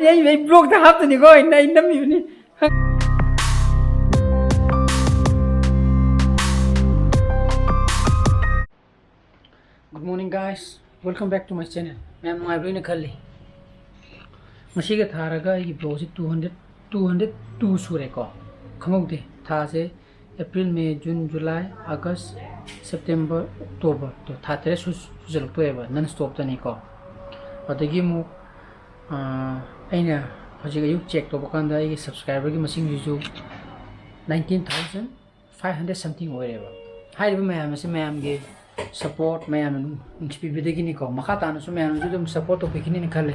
I broke the half and you go in the evening. Good morning, guys. Welcome back to my channel. I am Mirang-Mahum. Masiga tharaga I blows 202 sureko. Kamogde thase April, May, June, July, August, September, October. To thatre suzal to eva non stop tani ko. Adagi mo aina hojiga you check to bakanda I subscriber gi masing ju 19,500 something whatever. Hi mayam se mayam ge support mayam nxpi bidegi ko makata na so mayam ju dum support to pikini ni khale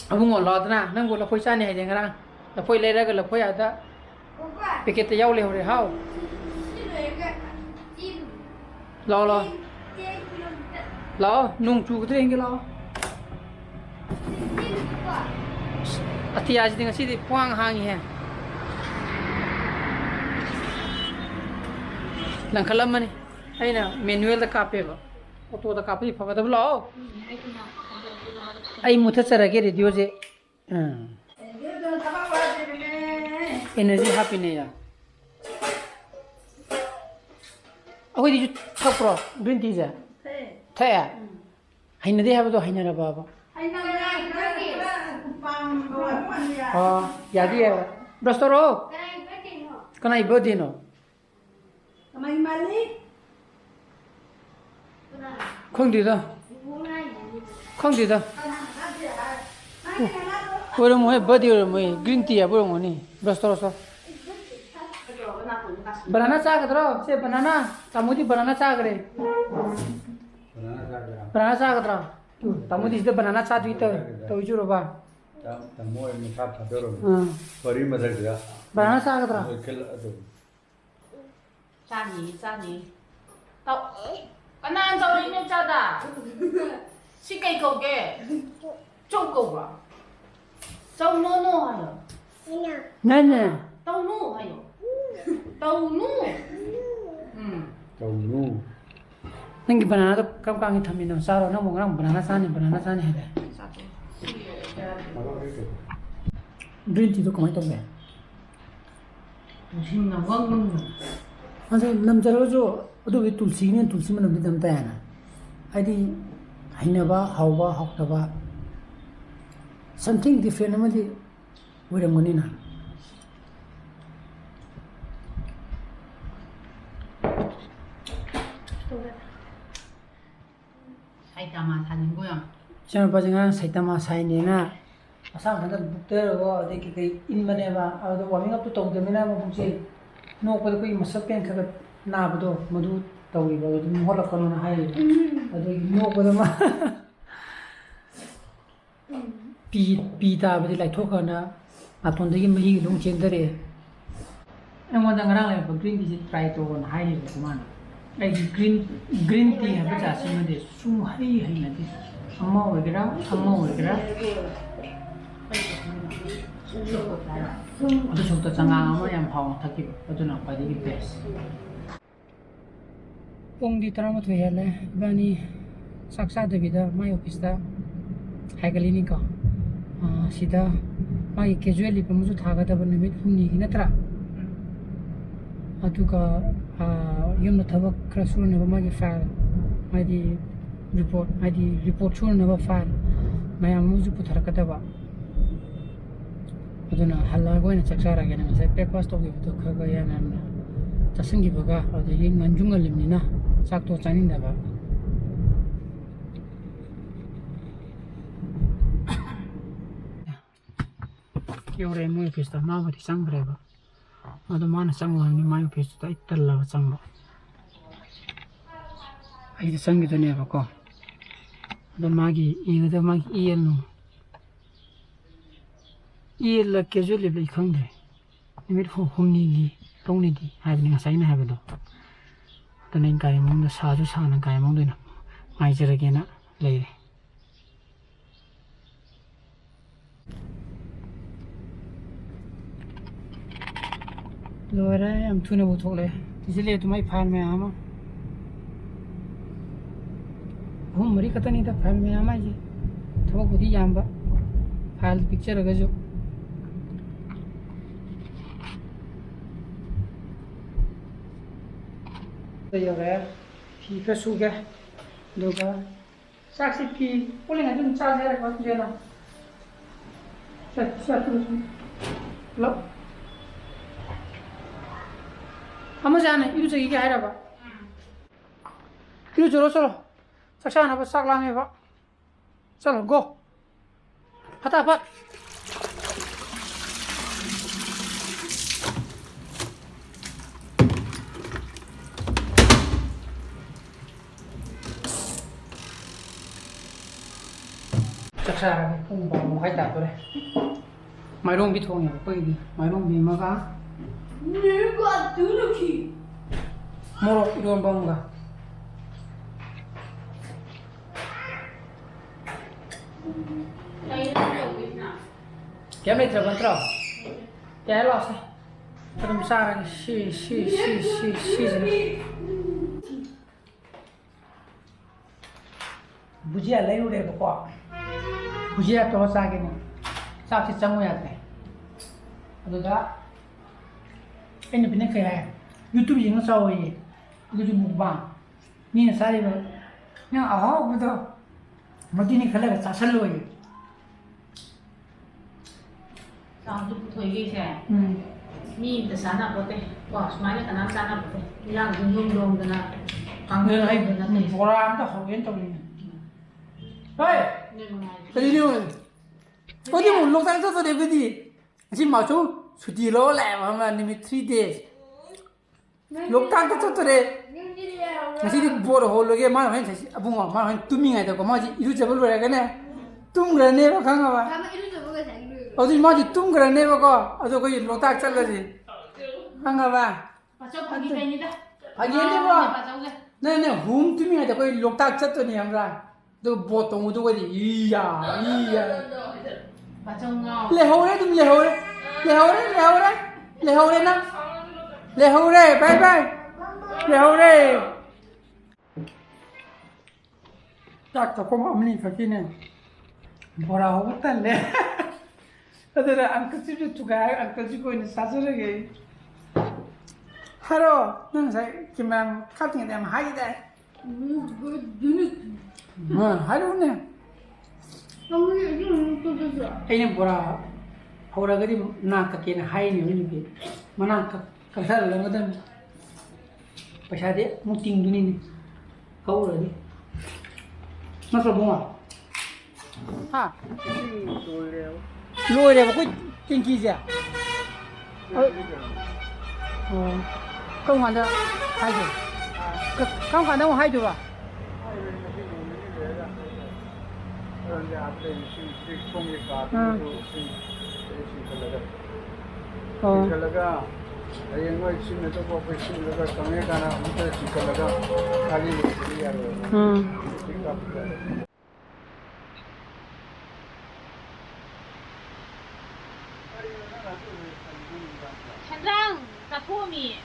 abung lodna nang go la poisa ni haideng ra la poi le ra ga la poi ada piket yaw le hore how lo nung chu de ngi lo ati आज दिन सीधे पुआंग हांगी है लंखलम मने आइना manual द कापेबा auto द कापी फगदब लो आई मुथे चरगे रेडियो जे एनर्जी हैप्पी ने या अखोय दि थप्रो ग्रीन टी जा थया हैनदे हाबदो हैनरा बाबा यादी है ब्रस्तरो कना इबदी नो कमाई माली खोंदी दा बोरो मोय बदी रो मोय ग्रीन टी या बोरो मोनी ब्रस्तरो सो बनाना चा कदरो से बनाना तामुदी बनाना चा करे बनाना चा कदरो तामुदी से बनाना चा दुई तो जुरो बा Tamu yang mengkap ada orang. Beri macam dia. Banana sah kata. Kel ada. Sani. Tahu. Kanan tahu ini cara. Si kau kau ke? Cok kau ba. Tahu no ayo. Nana. Tahu no ayo. Tahu no. Tahu nu. Nanti banana tu kang itu kami nama saro nama orang banana sani ada. Green tea tu kau itu apa? Mungkin nawang. Masa nam jaro jo, itu tulsi mana benda nampak ya na. Adi, hina ba, hok ba. Something different nama di, boleh mungkin na. Saitama sanin goyang. Jangan pajangan Saitama sain ni na. Asal kita bukter go, dek kita in mana ba, ada warming up tu tahu demi na mungkin. No pada kau masak yang kaget na betul, madu tahu iba, itu muhor kalau na hai. Ada no pada mah. Pita betul like thok na, atau dek mahi long cendera. Yang mana orang lain green tea try tu na hai itu mana. Green tea apa casi mana sung hari nanti. Amma wegera. Itu suatu canggah amma yang pawang takip itu nampak di best. Pung di teramat wehele, bani saksa tu bida, mai office dah, hai kali ni kau, sida, mai casually pemusu thaga dah bernamit humni kina tera. Atu ka yum na thabak kerasuan nama mai file, mai di report suruh nama file, mai amuju putar kata ba. Itu na halah gua ni cakap lagi ni, saya breakfast tu gitu kagak ya na, tasing gitu kah, ada yang manjung alim ni na, sak tu canin dah ba. Kau remu office tu, mau berarti sang berapa? Ada mana sang orang ni mau office tu, itu lah sang ba. Itu sang gitu ni apa kau? Ada magi iel nu. Iel lah casual lebih kang deh. Ini humni di, tong ni di, hai ni ngasai na hai betul. Dan ini kaya mungkin saju sana kaya mungkin na, mai cera kena leh. Luar am tu na butuh leh. Isliye tu mai file में आमा. Hum mari kata ni ta file में आमा जी. Thok budi yamba. File ꯄꯤꯛꯆꯔꯒꯁꯨ ꯌꯧꯔꯦ ꯐꯤ ꯈꯔ ꯁꯨꯒꯦ ꯑꯗꯨꯒ ꯆꯥꯛꯁꯤ ꯐꯤ ꯄꯨꯜꯂꯤꯉꯩ ꯑꯗꯨꯝ ꯆꯥꯁꯦ ꯍꯥꯏꯔꯛꯄ ꯆꯦꯅ ꯄꯨꯂꯞ ꯑꯃꯁꯦ ꯍꯥꯟꯅ ꯏꯔꯨꯖꯈꯤꯒꯦ ꯍꯥꯏꯔꯕ 이리로 चलो ꯆꯥꯛ ꯆꯥꯛ ꯂꯥꯝꯃꯦꯕ चलो गो फटाफट ꯆꯥꯛ ꯆꯥꯔꯒ ꯄꯨꯡ 12:30 ꯇꯥꯗꯣꯔꯦ ꯃꯥꯏꯔꯣꯡꯕꯤ ꯊꯣꯡꯉꯦꯕ ꯑꯩꯈꯣꯏꯒꯤꯗꯤ ꯃꯥꯏꯔꯣꯡꯕꯤ ꯑꯃꯒ ꯃꯣꯔꯣꯛ 이런 ꯑꯃꯒ Kém này thừa vẫn trâu Cái lọ xe Tôi đừng xa ra Xì gì Bujia lấy đủ đẹp quá Bujia tôi xa cái này Sao thì chẳng ngồi hạt này Rồi đó Anh này bên này khai hạt YouTube gì nó sao rồi YouTube mukbang Nhìn là xa đi rồi Nhưng bây giờ Mà đi này khai là xa sân rồi Sao thôi cái xe mi từ sáng nào có thể bỏ máy này cả năm sáng nào có thể làm dùng dùng từ nào càng người hay mình bỏ ra nó học đến trong mình đây cái gì nữa có gì một lúc tháng trước tôi cái gì chỉ bảo chú suy đi lỗ lẹ mà là limit 3 days lúc tháng trước tôi đấy chỉ đi bỏ được hồ lô mà phải chỉ bung mà phải tụi mình ngày đó có mà chỉ ilu chapel rồi cái này tụm cái này mà khăng à 어디 마지 뚱그라 내버거 아주 거기 로딱 잘라지 한가 봐 아기인데 봐 네네 홈 뚜미가 돼 거기 로딱 쳤더니 함라 너 보통 우도 거기 이야 레호레 좀 레호레 나 레호레 바이바이 레호레 딱 조금 어머니 거기는 뭐라고 했던데 other uncle से जो चुकाया uncle जी को इन सासुर गई hello नंग से कि ma'am खाती हैं हम हाई दे हाँ हेलो ने इन्हें बुरा होरा गरी नाक के न हाई नहीं मिली भी मना कसर लगा दम पछादे मुटिंग दुनी ने होरा दी मतलब बुआ हाँ lôi này mà có kinh kỳ gì à? Không hoàn đâu hai rồi, không hoàn đâu hai rồi à? 천장 다 도우미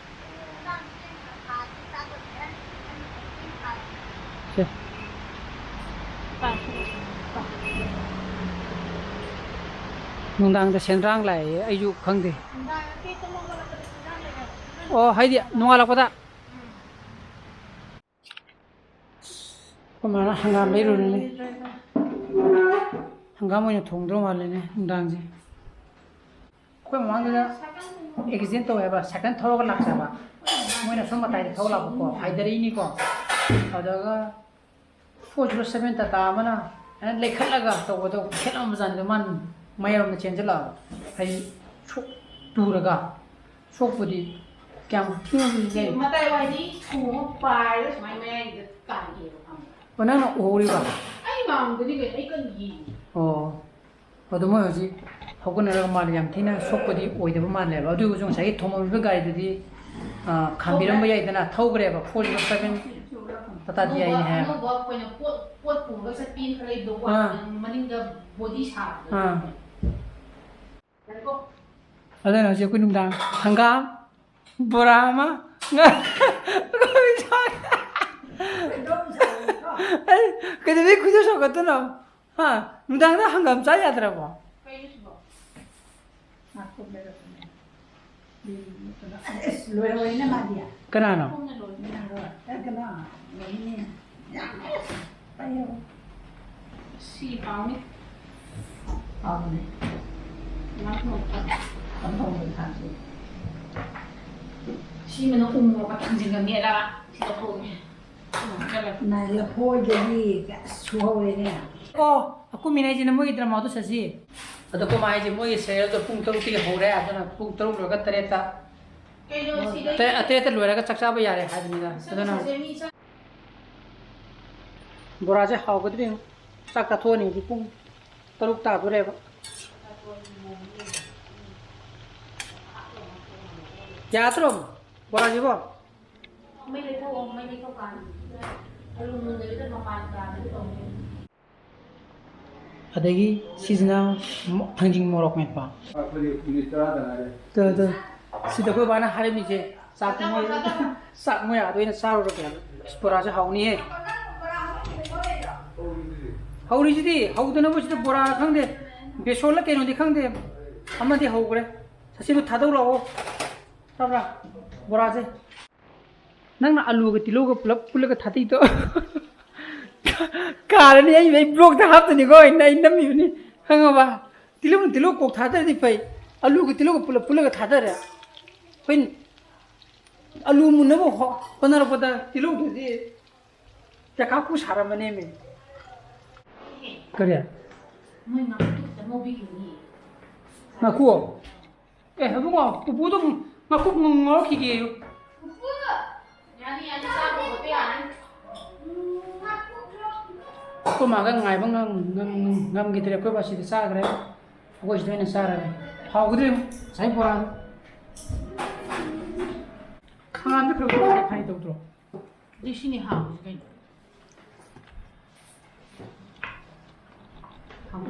nungdang senrang lại ayu khang de hay đi nunga la pada kemana hangam leru ne hangam mo thong dro ma le ne nungdang ji koi mang ga exit to ba second thoro lak sa ba moi na som tai thau la ko haidari ni ko adaga 407 ta ta mana le khalaga to do khelam jan de man mayam na change la hai chuk turaga sokpudi kyam thing ge matai wai ni chu pai lo mai mai de kan ge lo kham ona no ori ba ai mang de ni ge ai kan yi 어두모 여지 허구나라가 말이야 티나 속고디 오이데부 말래 어두고 좀 자기 도모를 가이드디 감비름 뭐야 있잖아 타고 그래 봐 포리 사빈 따따디야 이네 해 뭐 그냥 꽃 부가 셋빈 그래 도와 마닝가 보디 샤 그리고 어제 어제 군웅당 한가 보라마 근데 왜 그저서 같더라 아, 누당나 한감 짜야 하더라고. Kay ito ba? Ako meron na. Luwe-luwe na Madia. Kanano? Kung nalol. Kana. Ini. Tayo. Si pangit. Ano? Lahat mo. Ano mo tayo? Si manong umo ka tangjing kami ala. Sila po niya. Na lepo jadi suhawe niya. Ako minay na mo idrama to sa si. Ato ko mai je mo serial to pung taruk ti ho re adana pung taruk loga tareta. Kaya yung sila. Ateta loira ka chaksa ba yare hadni da. Adana bora je haw ko ding sak ta thoni di pung taruk ta dure ba. Ya trom bora je ba. May lito o may lito ka. Alam mo nila ito mapagka dito. Adagi seasonal thangjing morok met pa. 아버지 군이 떠나다가 The sida ko bana hare mi je sak mo ya do ina saro ro kya bora je hauni he. Hauni ji di hau do na bo ji bora khang de besol la ke no di khang de amma di hau gre sasi lo thadau lo sabra bora je nang na alu ga tilo ga pul ga thati to कारण यही भाई block था हाथ नहीं गो इन्ना इन्ना भी नहीं हंगा बा तिलो को थादर दी भाई आलू को तिलो को पुल का थादर है फिर आलू मुन्ने वो पनार पता तिलो को दी क्या काकू सारा मने में करिया May nakutok sa mo bigini. ngaku habo nga puputo ngaku ngor kige Yani sa ko ko yan. ko maga ngai bang ngam gitu ko ba si sa gre ko is doing sa ra ha gudre sai pora khan de pro ko khai to to Di sini ha.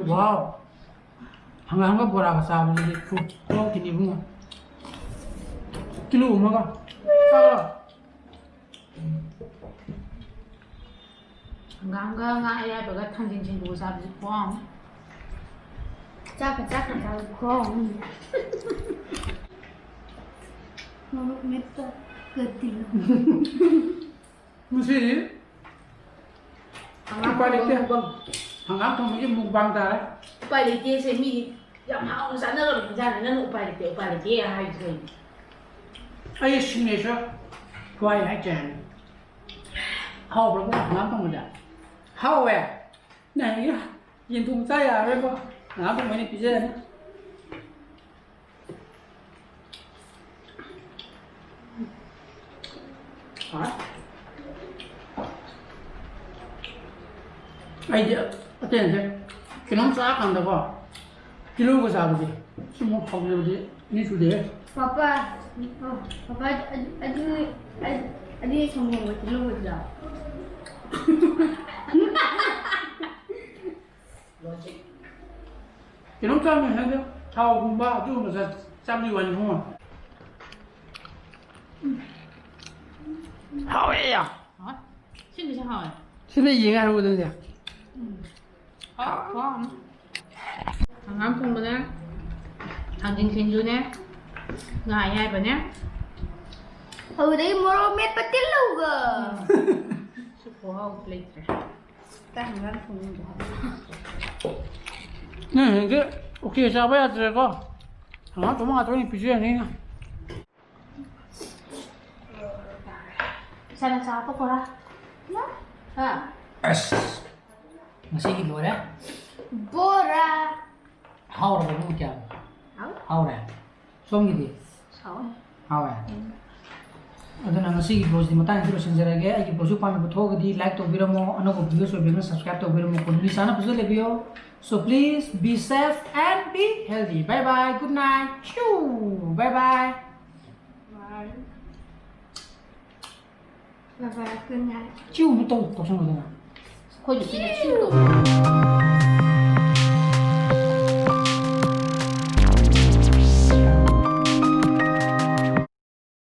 wow hanga pora ka sa ni fu ko ti ni bu kilo ma ka sa Nga ay baga tangjing jing do sa bi kwang. Chaka ko. Mama metta gadilo. musi hanga pa lekte hanga to mu mukbang ta ra Upalite sa mi ya ma sa na ro ja na upalite ya hai jai. ai signature kwai hai jan hao bro ko ngam tong da hao we này ya yin thung sai à rồi ko ngam tong mai ni pije na hả ai giờ tên thế cái nón giá càng được không kilo có sao vậy chúng nó không được gì như chủ đề Papa, adi sombong mo tilo daw. cái nón giá này hay thao cũng ba chứ mà sao trăm đi hoàn không à hao ấy à Hả? Xin được hỏi. xin đây gì ngay rồi đây nè Có. Ngam pung ba na? Tangjing sinju ne. Ngai hai ba ne? Oh, day moro met patilo ga. Supo ha plate. Tangan pun. nè cái ok sao bây giờ có hả tụi nó tụi pije này Sana sa apa pora? Na? Ha. masih gitu ya Bora. hao rồi cũng chào Hao? hao này xong gì đi Sao? hao này aduna ngasi vlog di matang tiro sinjarage ai vlog pa me botho gadi like to biramo anogo video so biramo subscribe to biramo ko ni sana puzo le video so please be safe and be healthy bye bye good night Choo. Bye bye Bye-bye, good night. chiu nó to to sang rồi Ko ju sin na chiu.